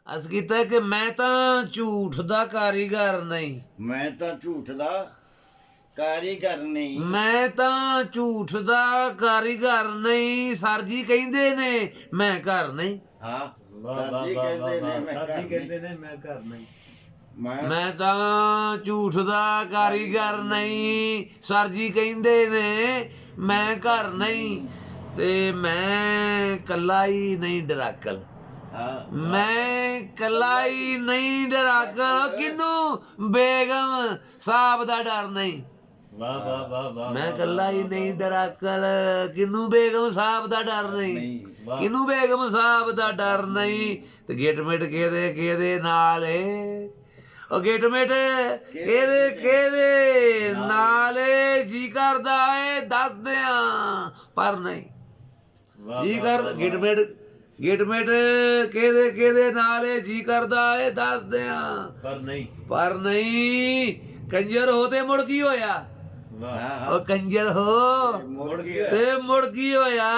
ਅਸ ਕੀਤਾ ਕਿ ਮੈਂ ਤਾਂ ਝੂਠ ਦਾ ਕਾਰੀਗਰ ਨਹੀਂ, ਮੈਂ ਤਾਂ ਝੂਠ ਦਾ ਕਾਰੀਗਰ ਨਹੀਂ, ਮੈਂ ਤਾਂ ਝੂਠ ਦਾ ਕਾਰੀਗਰ ਨਹੀਂ। ਸਰ ਜੀ ਕਹਿੰਦੇ ਨੇ ਮੈਂ ਘਰ ਨਹੀਂ, ਹਾਂ ਸਰ ਜੀ ਕਹਿੰਦੇ ਨੇ ਮੈਂ ਸਰ ਜੀ ਘਰ ਕਹਿੰਦੇ ਨੇ ਮੈਂ ਘਰ ਨਹੀਂ, ਮੈਂ ਤਾਂ ਝੂਠ ਦਾ ਕਾਰੀਗਰ ਨਹੀਂ। ਸਰ ਜੀ ਕਹਿੰਦੇ ਨੇ ਮੈਂ ਘਰ ਨਹੀਂ, ਤੇ ਮੈਂ ਕੱਲਾ ਹੀ ਨਹੀਂ ਡਰਾਕਲ, ਹਾਂ ਮੈਂ ਕੱਲਾ ਹੀ ਨਹੀਂ ਡਰਾਕਲ। ਕਿਨੂੰ ਬੇਗਮ ਸਾਹਿਬ ਦਾ ਡਰ ਨਹੀਂ, ਵਾਹ ਵਾਹ ਵਾਹ ਵਾਹ, ਮੈਂ ਕੱਲਾ ਹੀ ਨਹੀਂ ਡਰਾਕਲ। ਕਿਨੂੰ ਬੇਗਮ ਸਾਹਿਬ ਦਾ ਡਰ ਨਹੀਂ, ਕਿਨੂੰ ਬੇਗਮ ਸਾਹਿਬ ਦਾ ਡਰ ਨਹੀਂ। ਤੇ ਗਿਟਮਿਟ ਕਿਹਦੇ ਨਾਲ ਏ, ਉਹ ਗਿਟਮਿਟ ਕਿਹਦੇ ਨਾਲ ਏ। ਜੀ ਕਰਦਾ ਏ ਦੱਸ ਦਿਆਂ ਪਰ ਨਹੀਂ, ਜੀ ਕਰ ਗਿਟਮਿਟ ਕਿਹਦੇ ਨਾਲ ਏ। ਜੀ ਕਰਦਾ ਏ ਦੱਸ ਦਿਆਂ ਪਰ ਨਹੀਂ। ਕੰਜਰ ਹੋ ਤੇ ਮੁੜ ਕੀ ਹੋਇਆ, ਉਹ ਕੰਜਰ ਹੋ ਤੇ ਮੁੜ ਕੀ ਹੋਇਆ।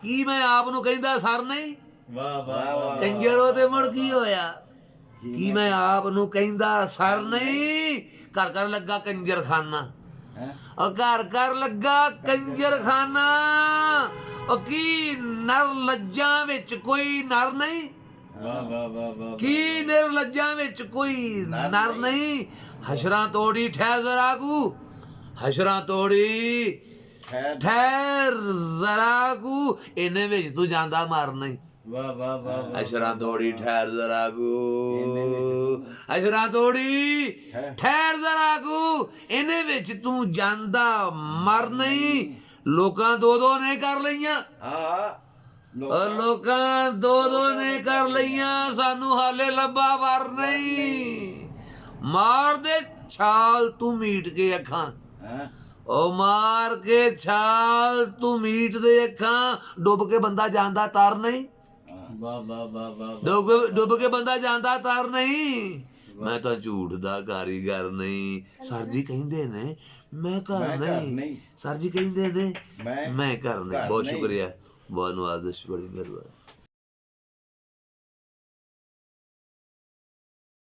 ਕੀ ਮੈਂ ਆਪ ਨੂੰ ਕਹਿੰਦਾ ਸਰ ਨਹੀਂ, ਕੰਜਰ ਹੋ ਤੇ ਮੁੜ ਕੀ ਹੋਇਆ। ਕੀ ਮੈਂ ਆਪ ਨੂੰ ਕਹਿੰਦਾ ਸਰ ਨਹੀਂ। ਘਰ ਘਰ ਲੱਗਾ ਕੰਜਰਖਾਨਾ, ਉਹ ਘਰ ਘਰ ਲੱਗਾ ਕੰਜਰਖਾਨਾ। ਉਹ ਕੀ ਨਰ ਲੱਜਾਂ ਵਿੱਚ ਕੋਈ ਨਰ ਨਹੀਂ, ਕੀ ਨਿਰਲੱਜਾਂ ਵਿੱਚ ਕੋਈ ਨਰ ਨਹੀਂ। ਹਸ਼ਰਾਂ ਤੋੜੀ ਠਹਿਰ ਜ਼ਰਾ ਕੂ, ਹਸ਼ਰਾਂ ਤੋੜੀ ਠਹਿਰ ਜ਼ਰਾ ਕੂ, ਇਹਨੇ ਵਿੱਚ ਤੂੰ ਜਾਂਦਾ ਮਰ ਨਹੀਂ। ਹਸ਼ਰਾਂ ਤੋੜੀ ਠਹਿਰ ਜ਼ਰਾ ਕੂ, ਹਸ਼ਰਾਂ ਤੋੜੀ ਠਹਿਰ ਜ਼ਰਾ ਕੂ, ਇਹਨੇ ਵਿੱਚ ਤੂੰ ਜਾਂਦਾ ਮਰ ਨਹੀਂ। ਲੋਕਾਂ ਦੋ ਨੇ ਕਰ ਲਈਆਂ, ਲੋਕਾਂ ਦੋ ਨੇ ਕਰ ਲਈਆਂ, ਸਾਨੂੰ ਹਾਲੇ ਲੱਭਾ ਵਰ ਨਹੀਂ। ਮਾਰ ਦੇ ਛਾਲ ਤੂੰ ਮੀਟ ਕੇ ਅੱਖਾਂ, ਉਹ ਮਾਰ ਕੇ ਛਾਲ ਤੂੰ ਮੀਟ ਦੇ ਅੱਖਾਂ। ਡੁੱਬ ਕੇ ਬੰਦਾ ਜਾਂਦਾ ਤਰ ਨਹੀਂ, ਡੁੱਬ ਕੇ ਬੰਦਾ ਜਾਂਦਾ ਤਰ ਨਹੀਂ। ਮੈਂ ਤਾਂ ਝੂਠ ਦਾ ਕਾਰੀਗਰ ਨਹੀਂ। ਸਰ ਜੀ ਕਹਿੰਦੇ ਨੇ ਮੈਂ ਘਰ ਨਹੀਂ, ਸਰ ਜੀ ਕਹਿੰਦੇ ਨੇ ਮੈਂ ਘਰ ਨਹੀਂ। ਬਹੁਤ ਸ਼ੁਕਰੀਆ, ਬਹੁਤ ਨਵਾਜ਼ਿਸ਼, ਬੜੀ ਮਿਹਰਬਾਨੀ।